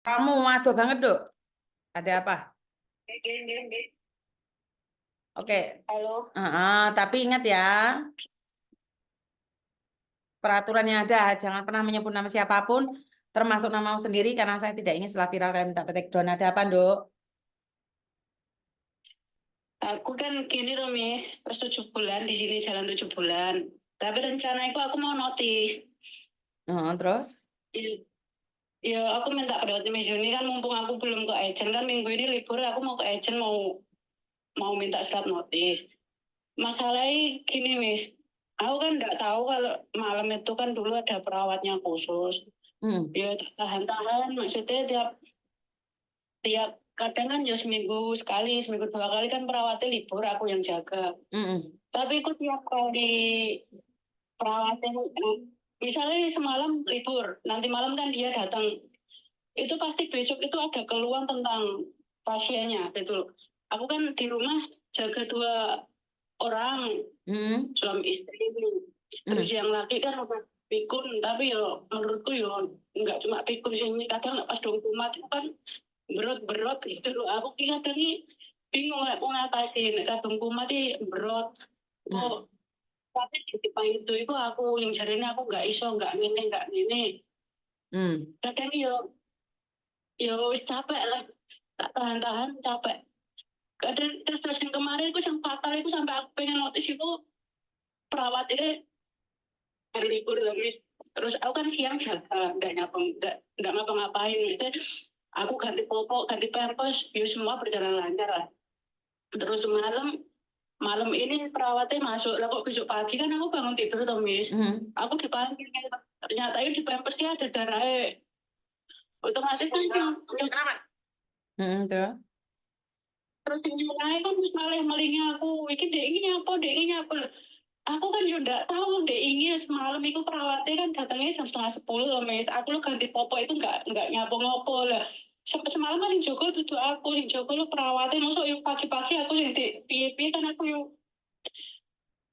Kamu waduh banget, Dok. Ada apa? Oke. Halo. Tapi ingat ya, peraturannya ada. Jangan pernah menyebut nama siapapun, termasuk namamu sendiri, karena saya tidak ingin setelah viral kalian minta take down. Ada apa, Dok? Aku kan gini loh, Miss. Pas 7 bulan di sini jalan 7 bulan. Tapi rencana aku mau notis. Terus? Ya, ya, aku minta pendapat Miss Juni kan mumpung aku belum ke agent kan minggu ini libur aku mau ke agent mau minta surat notis. Masalahnya gini, Miss. Aku kan nggak tahu kalau malam itu kan dulu ada perawatnya khusus. Ya tahan-tahan maksudnya tiap tiap kadang kan ya seminggu sekali, seminggu 2 kali kan perawatnya libur aku yang jaga. Tapi aku tiap kali perawatnya misalnya semalam libur, nanti malam kan dia datang. Itu pasti besok itu ada keluhan tentang pasiennya gitu. Aku kan di rumah jaga 2 orang, suami istri. Terus yang laki kan udah pikun, tapi ya menurutku ya nggak cuma pikun ini kadang pas dong kumat itu kan berot gitu loh. Aku kira tadi bingung lah mau ngatasin kadang kumat itu berot. Oh, tapi di itu aku yang jadinya aku nggak iso nggak ini. Kadang yo capek lah, tak tahan capek. Kadang terus yang kemarin aku yang fatal itu sampai aku pengen notis itu perawat ini hari libur lagi. Terus aku kan siang jaga nggak ngapa-ngapain itu. Aku ganti popok ganti pampers yo semua berjalan lancar lah. Terus malam ini perawatnya masuk lah kok besok pagi kan aku bangun tidur tuh Miss. Aku dipanggil ternyata itu di pampersnya ada darahnya. Otomatis kan terus ini kan malah malingnya aku ini apa aku kan juga tahu deh ini semalam itu perawatnya kan datangnya jam 9:30 loh Miss. Aku lo ganti popok itu nggak nyapo-ngopo lah. Semalam kan yang Joko duduk aku, yang Joko lo perawatnya masuk yuk pagi-pagi aku yang di piye kan aku yuk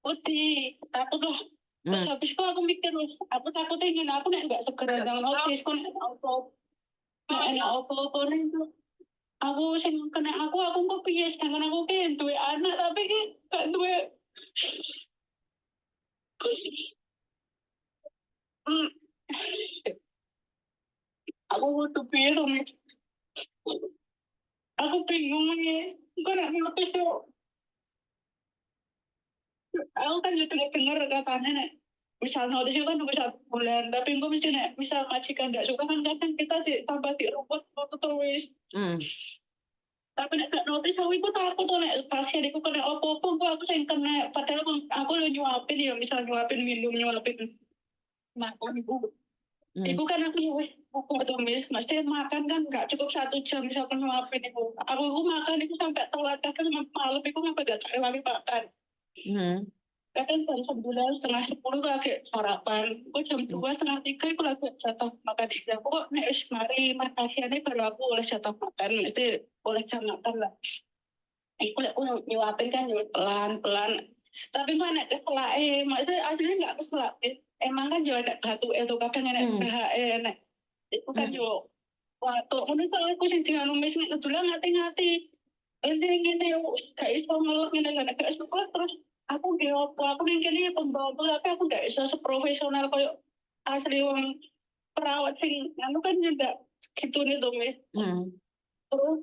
putih takut lah. Terus habis itu aku mikir aku takutnya gini aku nggak segera dengan notis kan apa itu aku sing kena aku kok piye sedangkan aku kan duwe anak tapi kan gak duwe aku butuh piye dong aku bingung nih gue nak notis yuk aku kan juga dengar katanya nek misal notis itu kan 1 bulan tapi gue mesti nek misal majikan gak suka kan kadang kita tambah di rumput terus tapi nek gak notis aku itu takut tuh nek pasien itu kena apa-apa aku yang kena padahal aku lo nyuapin ya misal nyuapin minum nyuapin makan ibu kan aku tumis mesti makan kan nggak cukup 1 jam misalkan nyuapin ibu aku makan itu sampai telat kadang malam itu sampai gak lagi makan kadang jam 9:30 10 lagi sarapan aku jam 2 2:30 aku lagi jatah makan siang kok nek mari makasiannya baru aku oleh jatah makan mesti oleh jam makan lah aku nyuapin kan pelan-pelan tapi kok anak keselak maksudnya aslinya nggak keselak emang kan juga ada batu itu kadang enak enak itu kan juga waktu menurut aku sih dengan numis kebetulan ngati-ngati ini gak iso ngelak ini gak iso terus aku aku mungkin pembawa tapi aku gak iso seprofesional kayak asli orang perawat sing anu kan juga gitu nih tuh terus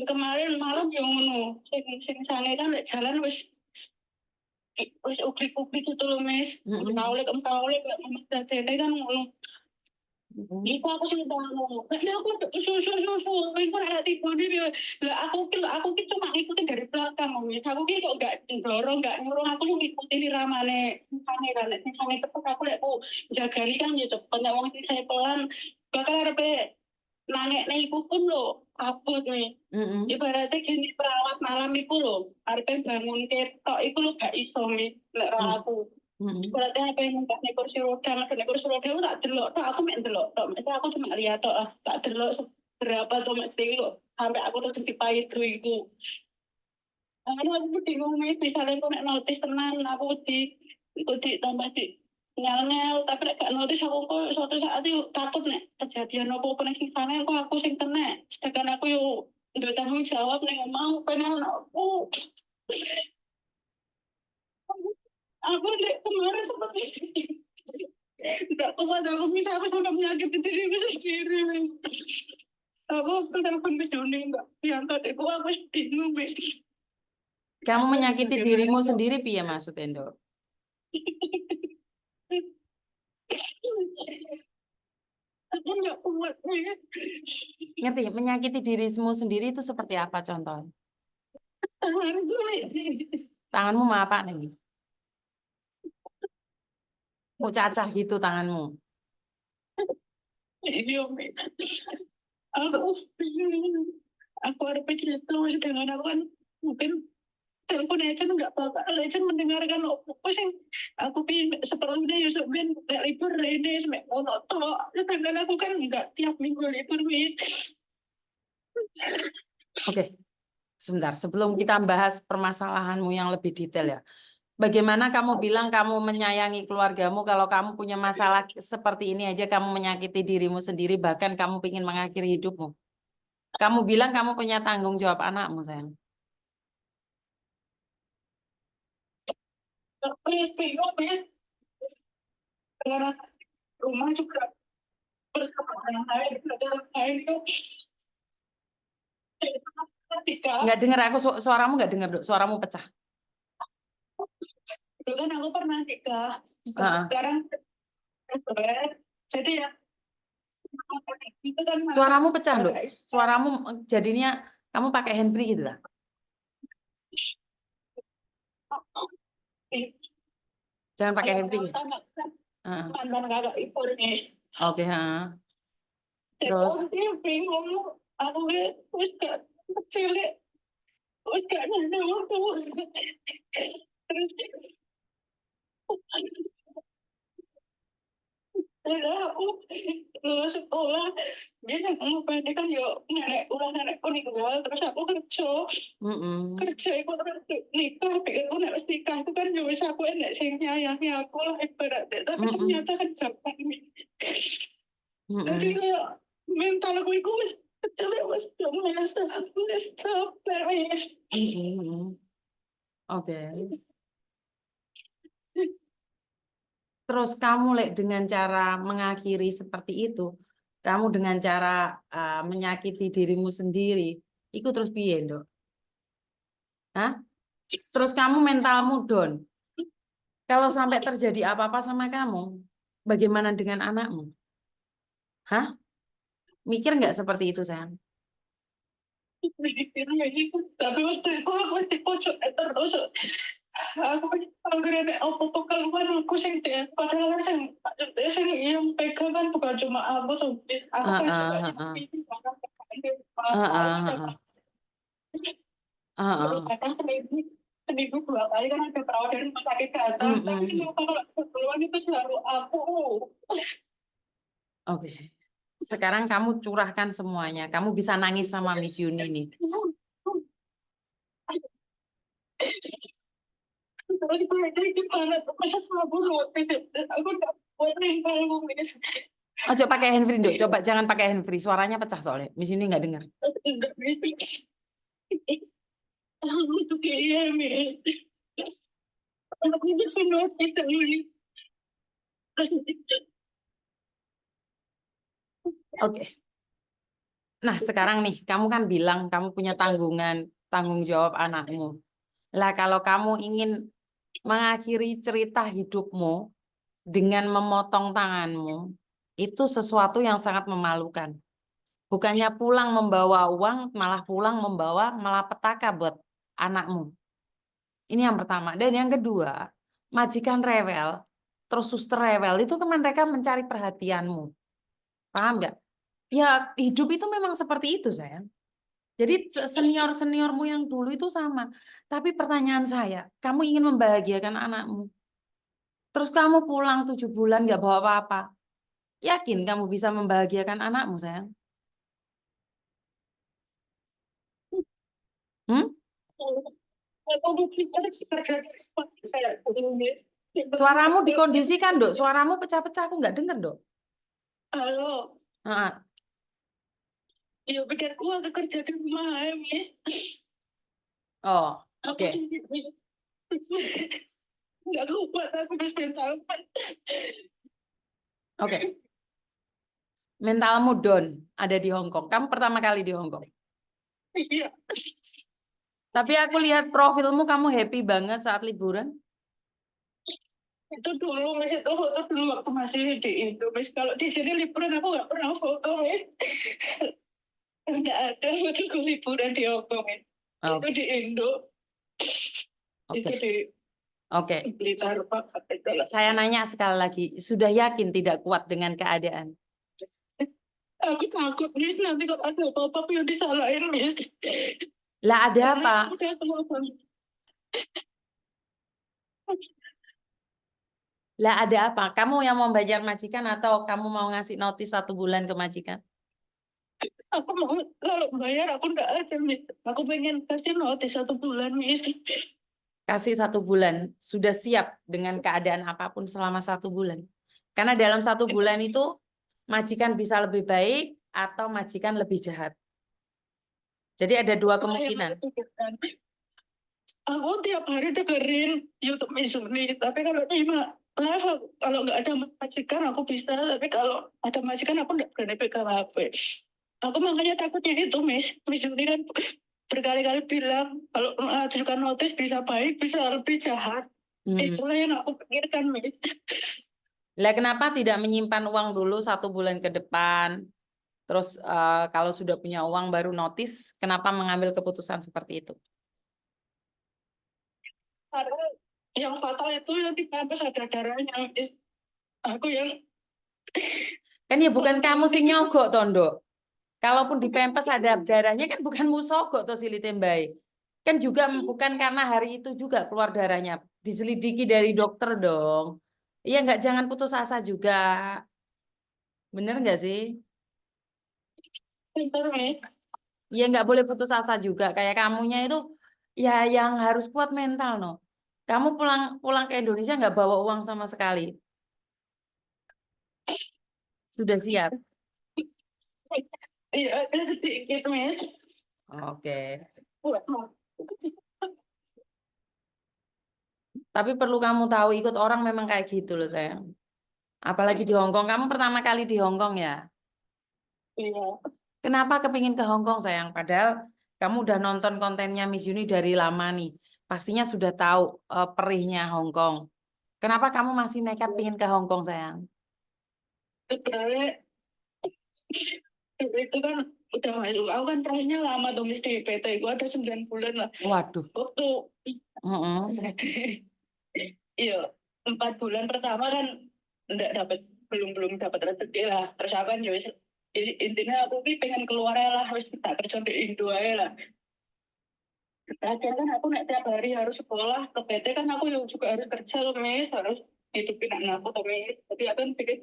kemarin malam yang ngono sing sange kan lek jalan wis uklik-uklik itu loh Mes empaulik dadene kan ngono iku aku sing tahu nek aku susu iku nek tiba nih lah aku cuma ngikutin dari belakang Mes aku ki kok gak dorong gak nyuruh aku ngikutin iramane sange kan nek sange cepet aku lek jagani kan ya cepet nek wong sing saya pelan bakal arepe nangek iku pun lo abot nih ibaratnya gini perawat malam iku lo arepe bangun ketok iku lo gak iso nih lek aku ibaratnya apa yang nggak kursi roda nggak kursi roda aku tak delok tok aku mek delok tok maksudnya aku cuma lihat tok lah tak delok seberapa tuh mesti lo sampai aku terus dipahit iku aku bingung nih misalnya aku nek notis tenan aku di tambah di ngel-ngel tapi nek gak notis aku kok suatu saat itu takut nek kejadian apa-apa ning sisane kok aku sing kena. Sedangkan aku yo duwe tanggung jawab ning omah pengen aku. Aku nek kemarin seperti enggak kuat aku minta aku sudah menyakiti diriku sendiri. Aku telepon ke Joni enggak diangkat itu aku bingung. Kamu Aku menyakiti mikir, dirimu sendiri, piye maksudnya, Ndo? aku nggak kuat nih. Ngerti, menyakiti dirimu sendiri itu seperti apa contohnya? Tanganmu mau apa nih? Mau cacah gitu tanganmu? Iya, aku bingung. Aku harus cerita sedangkan aku kan mungkin telepon Ejen nggak bakal Ejen mendengarkan apa sih aku pingin seperlunya Yusuf Ben nggak libur ini sampai ono tok sedangkan aku kan nggak tiap minggu libur wit. Oke, sebentar. Sebelum kita bahas permasalahanmu yang lebih detail ya. Bagaimana kamu bilang kamu menyayangi keluargamu kalau kamu punya masalah seperti ini aja kamu menyakiti dirimu sendiri bahkan kamu ingin mengakhiri hidupmu. Kamu bilang kamu punya tanggung jawab anakmu, sayang. Tapi bingung ya karena rumah juga bersama yang lain ada lain itu ketika Nggak dengar aku suaramu nggak dengar, Dok. Suaramu pecah. dulu kan aku pernah nikah Heeh. sekarang jadi ya itu kan Suaramu pecah, Dok. Suaramu jadinya kamu pakai handfree gitu lah. Jangan pakai handfree. Heeh. mantan kakak ipar nih. Oke, heeh. Terus Terus dia bingung aku wis gak kecil wis gak ada waktu. Terus aku lulus sekolah dia mau pendek kan yo nenek ulah nenekku meninggal terus aku kerja itu terus nikah pikirku nek wis nikah itu kan yo wis aku enek sing nyayangi aku lah ibaratnya tapi ternyata kan zaman ini jadi kayak mental aku itu wis wis wis capek. Oke. Terus kamu Lek dengan cara mengakhiri seperti itu, kamu dengan cara menyakiti dirimu sendiri, itu terus piye, Dok? Hah? Terus kamu mentalmu down. Kalau sampai terjadi apa-apa sama kamu, bagaimana dengan anakmu? Hah? Mikir nggak seperti itu, sayang? Tapi waktu itu aku masih pojok terus aku pengen apa keluar aku sing padahal sing yang pegang kan bukan cuma aku tuh aku kan juga terus kadang seminggu 2 kali kan ada perawat dari rumah sakit datang tapi kalau keluar itu selalu aku. Oke. Sekarang kamu curahkan semuanya. Kamu bisa nangis sama Miss Yuni nih. Oh, coba pakai handfree, Dok. Coba jangan pakai handfree. Suaranya pecah soalnya. Miss Yuni nggak dengar. Oke. Nah, sekarang nih, kamu kan bilang kamu punya tanggung jawab anakmu. Lah, kalau kamu ingin mengakhiri cerita hidupmu dengan memotong tanganmu, itu sesuatu yang sangat memalukan. Bukannya pulang membawa uang, malah pulang membawa malapetaka buat anakmu. Ini yang pertama. Dan yang kedua, majikan rewel, terus suster rewel, itu kan mereka mencari perhatianmu. Paham nggak? Ya, hidup itu memang seperti itu, sayang. Jadi senior-seniormu yang dulu itu sama. Tapi pertanyaan saya, kamu ingin membahagiakan anakmu. Terus kamu pulang 7 bulan nggak bawa apa-apa. Yakin kamu bisa membahagiakan anakmu, sayang? Hmm? Aku pikir kerja kayak begini. Suaramu dikondisikan, Dok. Suaramu pecah-pecah, aku nggak dengar, Dok. Halo, Ah, ya pikirku aku kerja di rumah ya, Miss. oh, Aku oke. nggak kuat, aku harus mental. Oke. Mentalmu down ada di Hong Kong. Kamu pertama kali di Hong Kong. Iya, Tapi aku lihat profilmu, kamu happy banget saat liburan. itu dulu Miss, itu foto dulu waktu masih di Indo, Miss. Kalau di sini liburan aku nggak pernah foto, Miss. Nggak ada foto liburan di Hong Kong, Miss. Oh, Itu di Indo, oke, itu di oke. Blitar, Pak. Saya nanya sekali lagi, sudah yakin tidak kuat dengan keadaan? Aku takut, Miss, nanti kalau ada apa-apa aku yang disalahin, Miss. Lah ada Karena apa? aku udah tua banget. Lah ada apa? Kamu yang mau bayar majikan atau kamu mau ngasih notis 1 bulan ke majikan? Aku mau, kalau bayar aku nggak ada, Miss. Aku pengen kasih notis 1 bulan, Miss. Kasih 1 bulan. Sudah siap dengan keadaan apapun selama 1 bulan. Karena dalam 1 bulan itu majikan bisa lebih baik atau majikan lebih jahat. Jadi ada 2 Itulah yang kemungkinan. aku pikirkan. Aku tiap hari dengerin YouTube Mizuni, tapi kalau nyimak live, kalau nggak ada majikan aku bisa, tapi kalau ada majikan aku nggak berani pegang HP. Aku makanya takutnya itu, Miss. Mizuni kan berkali-kali bilang kalau mengajukan notis bisa baik, bisa lebih jahat. Itulah yang aku pikirkan, Miss. Lah kenapa tidak menyimpan uang dulu 1 bulan ke depan? Terus kalau sudah punya uang baru notis, kenapa mengambil keputusan seperti itu? Karena yang fatal itu yang di kampus ada darahnya, Miss. Aku yang Kan ya bukan kamu sing nyogok, Tondo. Kalaupun di pempes ada darahnya kan bukan musogok toh silite mbae. Kan juga bukan karena hari itu juga keluar darahnya. Diselidiki dari dokter dong. Iya nggak, jangan putus asa juga. Bener nggak sih? pintar, Miss. Iya nggak boleh putus asa juga. Kayak kamunya itu ya yang harus kuat mental no. Kamu pulang pulang ke Indonesia nggak bawa uang sama sekali. Sudah siap. Iya, ada sedikit, Miss. Oke. Buat Tapi perlu kamu tahu ikut orang memang kayak gitu loh sayang. Apalagi di Hong Kong. Kamu pertama kali di Hong Kong ya. iya. Kenapa kepingin ke Hong Kong sayang? Padahal kamu udah nonton kontennya Miss Uni dari lama nih. Pastinya sudah tahu perihnya Hong Kong. Kenapa kamu masih nekat pingin ke Hong Kong sayang? Sebenarnya itu kan udah masuk. Aku kan prosesnya lama tuh, Miss, di PT. Aku ada 9 bulan lah. Waduh. Waktu iya 4 bulan pertama kan enggak dapat, belum dapat rezeki lah. Terus aku kan ya wis, intinya aku ki pengen keluar ya lah, wis tak kerja di Indo aja lah. Kadang kan aku nek tiap hari harus sekolah ke PT kan aku juga harus kerja tuh, Miss, harus hidupin anak aku tuh, Miss. Tapi aku kan pikir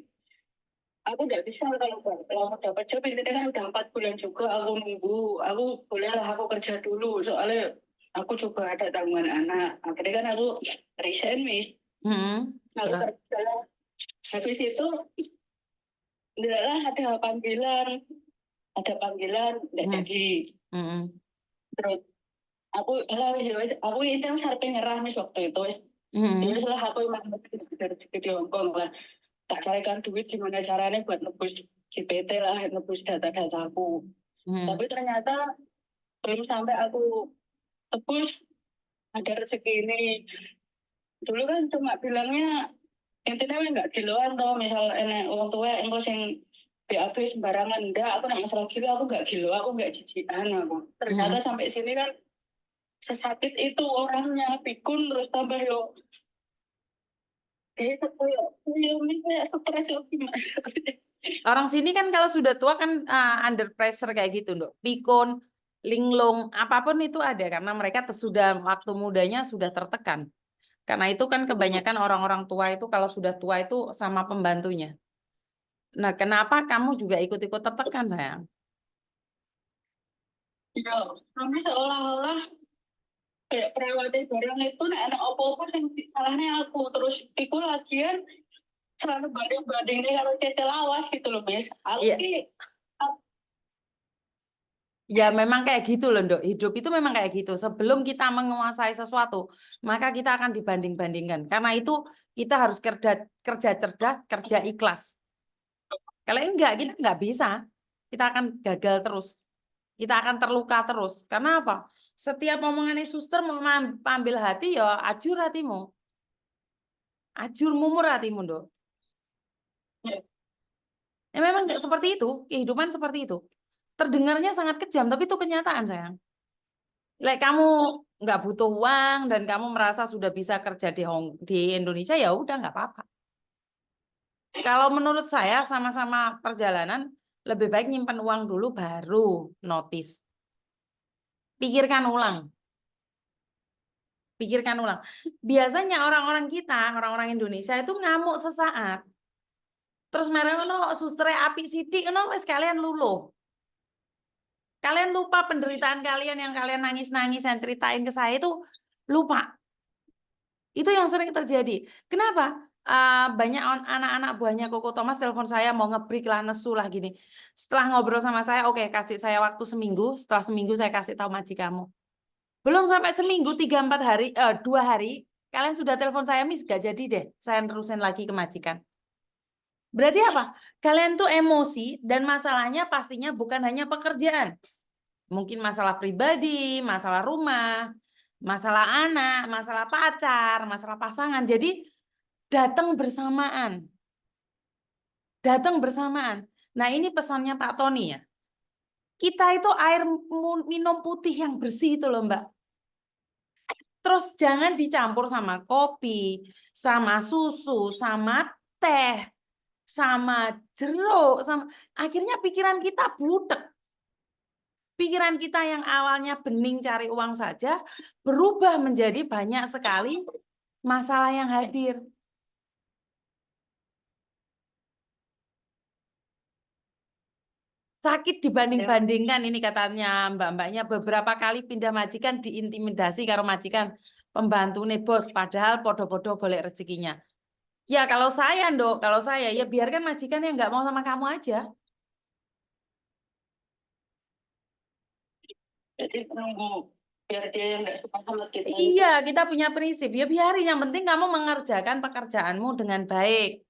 aku nggak bisa kalau mau dapat job ini kan udah 4 bulan juga aku nunggu. Aku bolehlah aku kerja dulu soalnya aku juga ada tanggungan anak. Akhirnya kan aku resign, Miss. Aku Terus? kerja. Habis itu adalah ada panggilan nggak jadi. Terus aku itu sampai nyerah, Miss, waktu itu. Ya setelah aku emang dari di Hong Kong lah, tak carikan duit gimana caranya buat nebus GPT lah, nebus data-data aku. Tapi ternyata belum sampai aku tebus ada rezeki ini. Dulu kan cuma bilangnya intinya nggak kiloan toh, misal enek orang tua engko sing BAB sembarangan, enggak, aku nak masalah gila aku nggak gila, aku nggak jijikan aku. Ternyata sampai sini kan sesakit itu orangnya, pikun terus tambah yo kayak kayak stres gimana. Orang sini kan kalau sudah tua kan under pressure kayak gitu, Dok. Pikun, linglung, apapun itu ada karena mereka sudah waktu mudanya sudah tertekan. Karena itu kan kebanyakan orang-orang tua itu kalau sudah tua itu sama pembantunya. Nah, kenapa kamu juga ikut-ikut tertekan, sayang? Ya, kami seolah-olah kayak perawatan barang itu nek ana apa-apa sing salahnya aku, terus iku lagian selalu banding-bandingin karo Cece Lawas gitu loh, Miss. Aku Iya. ki Ya memang kayak gitu loh, Dok. Hidup itu memang kayak gitu. Sebelum kita menguasai sesuatu, maka kita akan dibanding-bandingkan. Karena itu kita harus kerja cerdas, kerja ikhlas. Kalau enggak, kita enggak bisa. Kita akan gagal terus. Kita akan terluka terus. Karena apa? Setiap omongannya suster mau ambil hati, ya ajur hatimu. Ajur mumur hatimu, Dok. Ya memang enggak seperti itu. Kehidupan seperti itu. Terdengarnya sangat kejam, tapi itu kenyataan, sayang. Kamu nggak butuh uang dan kamu merasa sudah bisa kerja di Indonesia, ya udah nggak apa-apa. Kalau menurut saya sama-sama perjalanan lebih baik nyimpan uang dulu baru notice. Pikirkan ulang, pikirkan ulang. Biasanya orang-orang kita, orang-orang Indonesia itu ngamuk sesaat. Terus mereka no sustere api sidik no wes kalian luluh. Kalian lupa penderitaan kalian yang kalian nangis-nangis yang ceritain ke saya itu lupa. Itu yang sering terjadi. Kenapa? Banyak anak-anak buahnya Koko Thomas telepon saya mau ngebreak lah, nesu lah gini. Setelah ngobrol sama saya, oke, kasih saya waktu seminggu. Setelah seminggu saya kasih tahu majikanmu. Belum sampai seminggu, 3-4 hari, 2 hari, kalian sudah telepon saya, Miss, gak jadi deh. Saya terusin lagi ke majikan. Berarti apa? Kalian tuh emosi dan masalahnya pastinya bukan hanya pekerjaan. Mungkin masalah pribadi, masalah rumah, masalah anak, masalah pacar, masalah pasangan. Jadi datang bersamaan. Datang bersamaan. Nah, ini pesannya Pak Tony ya. Kita itu air minum putih yang bersih itu loh, Mbak. Terus jangan dicampur sama kopi, sama susu, sama teh, sama jeruk, sama akhirnya pikiran kita butek. Pikiran kita yang awalnya bening cari uang saja berubah menjadi banyak sekali masalah yang hadir. Sakit dibanding-bandingkan ini katanya mbak-mbaknya beberapa kali pindah majikan diintimidasi karo majikan pembantu nih bos padahal podo-podo golek rezekinya. Ya kalau saya Ndok, kalau saya ya biarkan majikan yang nggak mau sama kamu aja. jadi nunggu biar dia yang nggak suka sama kita. Iya, kita punya prinsip. Ya biarin, yang penting kamu mengerjakan pekerjaanmu dengan baik.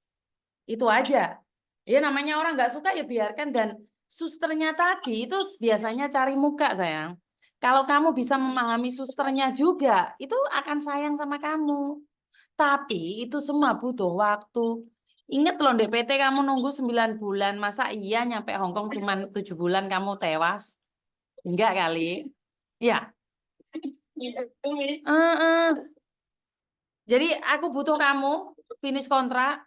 Itu aja. Ya namanya orang nggak suka ya biarkan. Dan susternya tadi itu biasanya cari muka, sayang. Kalau kamu bisa memahami susternya juga, itu akan sayang sama kamu. Tapi itu semua butuh waktu. Ingat loh, DPT kamu nunggu 9 bulan. Masa iya nyampe Hongkong cuma 7 bulan kamu tewas? Enggak kali. Ya. Jadi aku butuh kamu finish kontrak,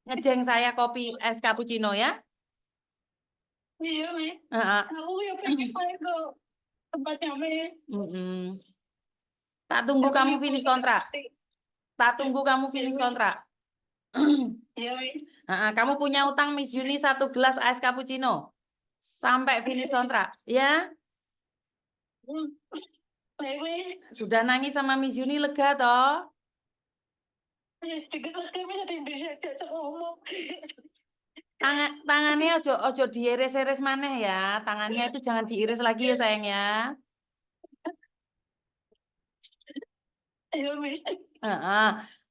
ngejeng saya kopi es cappuccino ya. Iya, Mi. Aku ya pengen main ke tempatnya, Mi. Tak tunggu kamu finish kontrak. Tak tunggu kamu finish kontrak. Iya, Mi. Kamu punya utang Miss Yuni 1 gelas es cappuccino sampai finish kontrak, ya? Baik, Mi. Sudah nangis sama Miss Yuni lega toh? Sedikit lagi bisa di Indonesia diajak ngomong. Tangannya ojo diiris-iris maneh ya. Tangannya itu jangan diiris lagi ya sayang ya. Iya, Mi.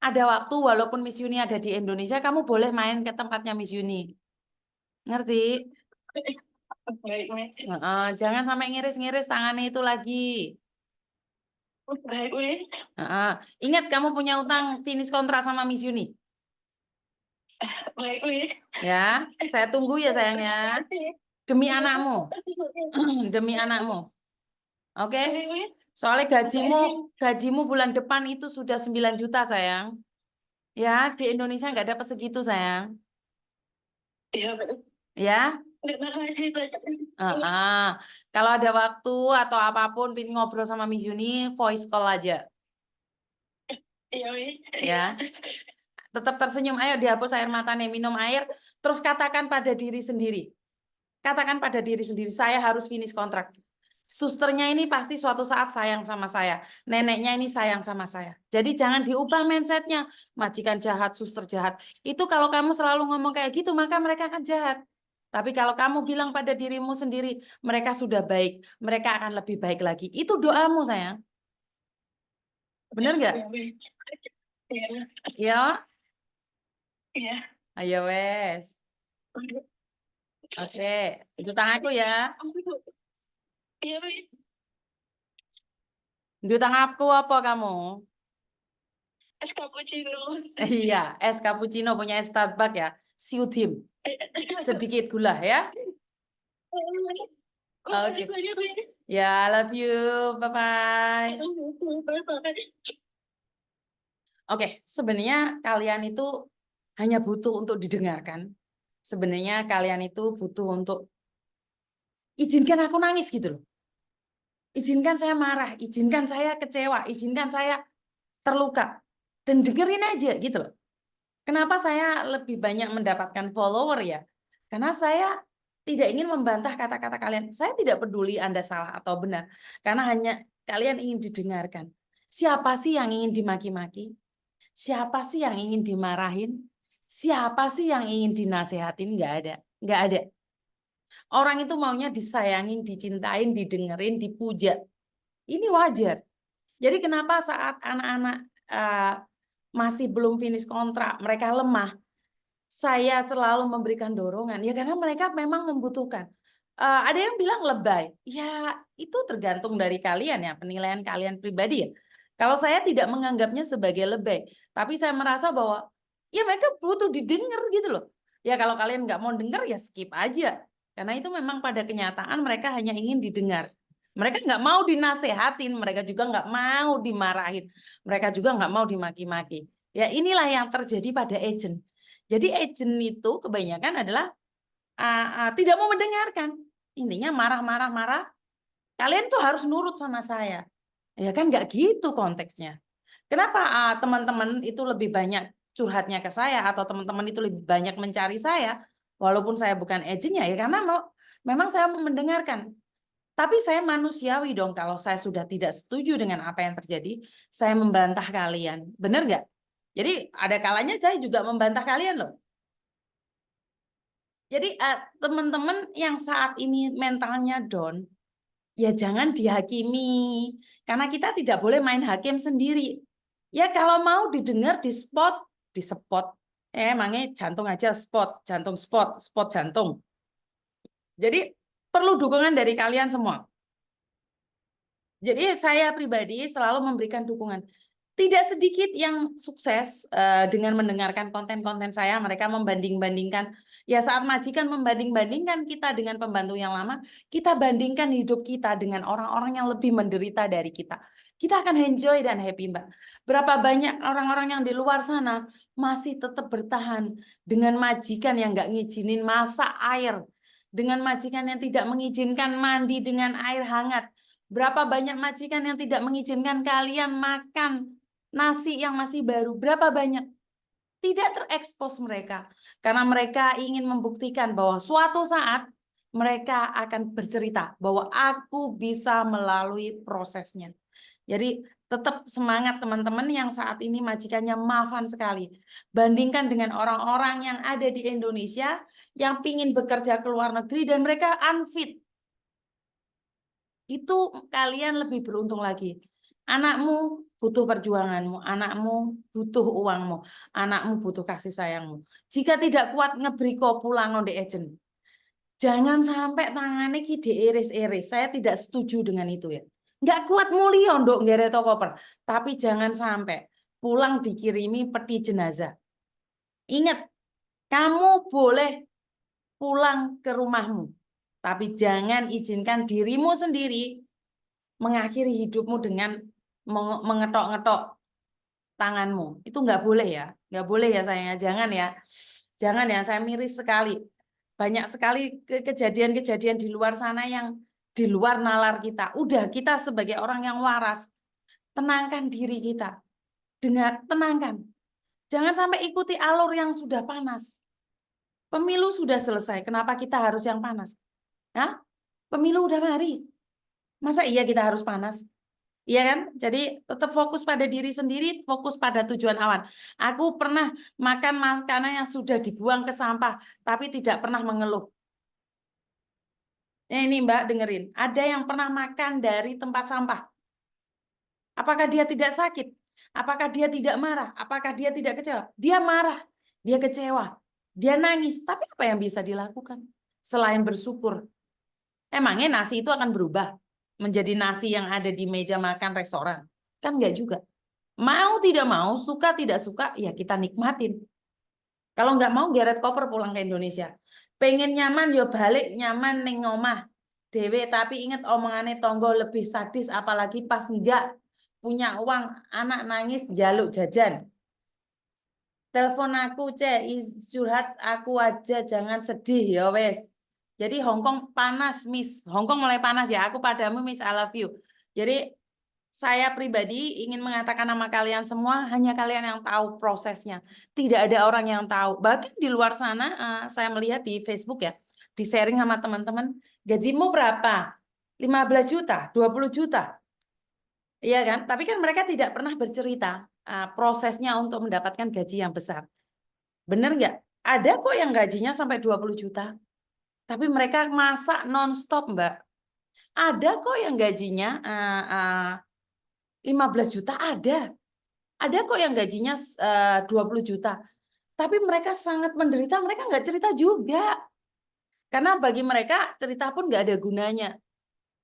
Ada waktu walaupun Miss Yuni ada di Indonesia, kamu boleh main ke tempatnya Miss Yuni. Ngerti? Baik, Mi. Jangan sampai ngiris-ngiris tangannya itu lagi. Baik, Mi. Ingat kamu punya utang finish kontrak sama Miss Yuni. Baik, Mi. Ya, saya tunggu ya sayangnya. Demi anakmu. Demi anakmu. Oke? Soalnya gajimu bulan depan itu sudah 9 juta sayang. Ya, di Indonesia nggak dapat segitu sayang. Iya, Mi. Ya. Terima kasih banyak. Kalau ada waktu atau apapun pin ngobrol sama Miss Yuni, voice call aja. Iya, Mi. Ya. Tetap tersenyum, ayo dihapus air matanya, minum air, terus katakan pada diri sendiri. Katakan pada diri sendiri, saya harus finish kontrak. Susternya ini pasti suatu saat sayang sama saya. Neneknya ini sayang sama saya. Jadi jangan diubah mindsetnya. Majikan jahat, suster jahat. Itu kalau kamu selalu ngomong kayak gitu, maka mereka akan jahat. Tapi kalau kamu bilang pada dirimu sendiri, mereka sudah baik, mereka akan lebih baik lagi. Itu doamu, sayang. Bener nggak? Iya, Ya, iya. ayo wes. Oke, itu tanganku ya. Iya, Wis. Itu tanganku apa kamu? Es cappuccino. Iya, es cappuccino punya es Starbucks ya. Siudim. Sedikit gula ya. Makasih Oke. banyak, Wis. Ya, love you. Bye-bye. Bye-bye. Oke, sebenarnya kalian itu hanya butuh untuk didengarkan. Sebenarnya kalian itu butuh untuk izinkan aku nangis gitu loh. Izinkan saya marah, izinkan saya kecewa, izinkan saya terluka. Dan dengerin aja gitu loh. Kenapa saya lebih banyak mendapatkan follower ya? Karena saya tidak ingin membantah kata-kata kalian. Saya tidak peduli Anda salah atau benar. Karena hanya kalian ingin didengarkan. Siapa sih yang ingin dimaki-maki? Siapa sih yang ingin dimarahin? Siapa sih yang ingin dinasehatin? Nggak ada. Nggak ada. Orang itu maunya disayangin, dicintain, didengerin, dipuja. Ini wajar. Jadi kenapa saat anak-anak masih belum finish kontrak, mereka lemah, saya selalu memberikan dorongan. Ya karena mereka memang membutuhkan. Ada yang bilang lebay. Ya itu tergantung dari kalian ya, penilaian kalian pribadi ya. Kalau saya tidak menganggapnya sebagai lebay, tapi saya merasa bahwa ya mereka butuh didengar gitu loh. Ya kalau kalian nggak mau dengar ya skip aja. Karena itu memang pada kenyataan mereka hanya ingin didengar. Mereka nggak mau dinasehatin, mereka juga nggak mau dimarahin, mereka juga nggak mau dimaki-maki. Ya inilah yang terjadi pada agent. Jadi agent itu kebanyakan adalah tidak mau mendengarkan. Intinya marah-marah-marah. Kalian tuh harus nurut sama saya. Ya kan nggak gitu konteksnya. Kenapa teman-teman itu lebih banyak curhatnya ke saya atau teman-teman itu lebih banyak mencari saya walaupun saya bukan agentnya ya karena memang saya mendengarkan. Tapi saya manusiawi dong kalau saya sudah tidak setuju dengan apa yang terjadi, saya membantah kalian. Benar nggak? Jadi ada kalanya saya juga membantah kalian loh. Jadi teman-teman yang saat ini mentalnya down, ya jangan dihakimi. Karena kita tidak boleh main hakim sendiri. Ya kalau mau didengar di spot, di spot. Emangnya jantung aja spot, jantung spot, spot jantung. Jadi perlu dukungan dari kalian semua. Jadi saya pribadi selalu memberikan dukungan. Tidak sedikit yang sukses dengan mendengarkan konten-konten saya, mereka membanding-bandingkan. Ya saat majikan membanding-bandingkan kita dengan pembantu yang lama, kita bandingkan hidup kita dengan orang-orang yang lebih menderita dari kita. Kita akan enjoy dan happy, Mbak. Berapa banyak orang-orang yang di luar sana masih tetap bertahan dengan majikan yang nggak ngizinin masak air, dengan majikan yang tidak mengizinkan mandi dengan air hangat. Berapa banyak majikan yang tidak mengizinkan kalian makan nasi yang masih baru? Berapa banyak? Tidak terekspos mereka. Karena mereka ingin membuktikan bahwa suatu saat mereka akan bercerita bahwa aku bisa melalui prosesnya. Jadi tetap semangat teman-teman yang saat ini majikannya maafan sekali. Bandingkan dengan orang-orang yang ada di Indonesia yang ingin bekerja ke luar negeri dan mereka unfit. Itu kalian lebih beruntung lagi. Anakmu butuh perjuanganmu, anakmu butuh uangmu, anakmu butuh kasih sayangmu. Jika tidak kuat ngebriko pulang onde ejen. Jangan sampai tangannya ki diiris-iris. Saya tidak setuju dengan itu ya. Nggak kuat mulia ndok ngeret koper. Tapi jangan sampai pulang dikirimi peti jenazah. Ingat, kamu boleh pulang ke rumahmu. Tapi jangan izinkan dirimu sendiri mengakhiri hidupmu dengan mengetok-ngetok tanganmu. Itu nggak boleh ya. Nggak boleh ya sayangnya. Jangan ya. Jangan ya. Saya miris sekali. Banyak sekali kejadian-kejadian di luar sana yang di luar nalar kita. Udah kita sebagai orang yang waras. Tenangkan diri kita. Tenangkan. Jangan sampai ikuti alur yang sudah panas. Pemilu sudah selesai. Kenapa kita harus yang panas? Hah? Pemilu udah mari. Masa iya kita harus panas? Iya kan? Jadi tetap fokus pada diri sendiri, fokus pada tujuan awan. Aku pernah makan makanan yang sudah dibuang ke sampah, tapi tidak pernah mengeluh. Ini Mbak dengerin, ada yang pernah makan dari tempat sampah. Apakah dia tidak sakit? Apakah dia tidak marah? Apakah dia tidak kecewa? Dia marah, dia kecewa, dia nangis. Tapi apa yang bisa dilakukan selain bersyukur? Emangnya nasi itu akan berubah menjadi nasi yang ada di meja makan restoran? Kan enggak juga. Mau tidak mau, suka tidak suka, ya kita nikmatin. Kalau nggak mau, geret koper pulang ke Indonesia. Pengen nyaman, yo balik nyaman ning omah. Dewe, tapi inget omongannya tonggo lebih sadis, apalagi pas nggak punya uang, anak nangis, jaluk jajan. Telepon aku, curhat aku aja, jangan sedih, ya wes. Jadi Hongkong panas, Miss. Hongkong mulai panas ya, aku padamu, Miss, I love you. Jadi saya pribadi ingin mengatakan nama kalian semua, hanya kalian yang tahu prosesnya. Tidak ada orang yang tahu. Bahkan di luar sana, saya melihat di Facebook ya, di sharing sama teman-teman, gajimu berapa? 15 juta, 20 juta. Iya kan? Tapi kan mereka tidak pernah bercerita prosesnya untuk mendapatkan gaji yang besar. Bener nggak? Ada kok yang gajinya sampai 20 juta. Tapi mereka masak non-stop, Mbak. Ada kok yang gajinya 15 juta, ada. Ada kok yang gajinya 20 juta. Tapi mereka sangat menderita, mereka nggak cerita juga. Karena bagi mereka cerita pun nggak ada gunanya.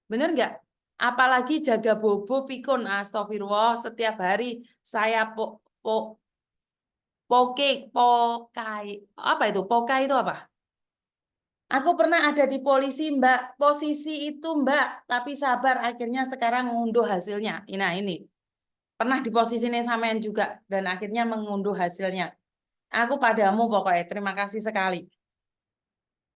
Bener nggak? Apalagi jaga bobo pikun, astagfirullah, setiap hari saya pokai. Apa itu? Pokai itu apa? Aku pernah ada di polisi, Mbak. Posisi itu, Mbak. Tapi sabar, akhirnya sekarang mengunduh hasilnya. Nah, ini. Pernah di posisi ini sampean juga. Dan akhirnya mengunduh hasilnya. Aku padamu pokoknya. Terima kasih sekali.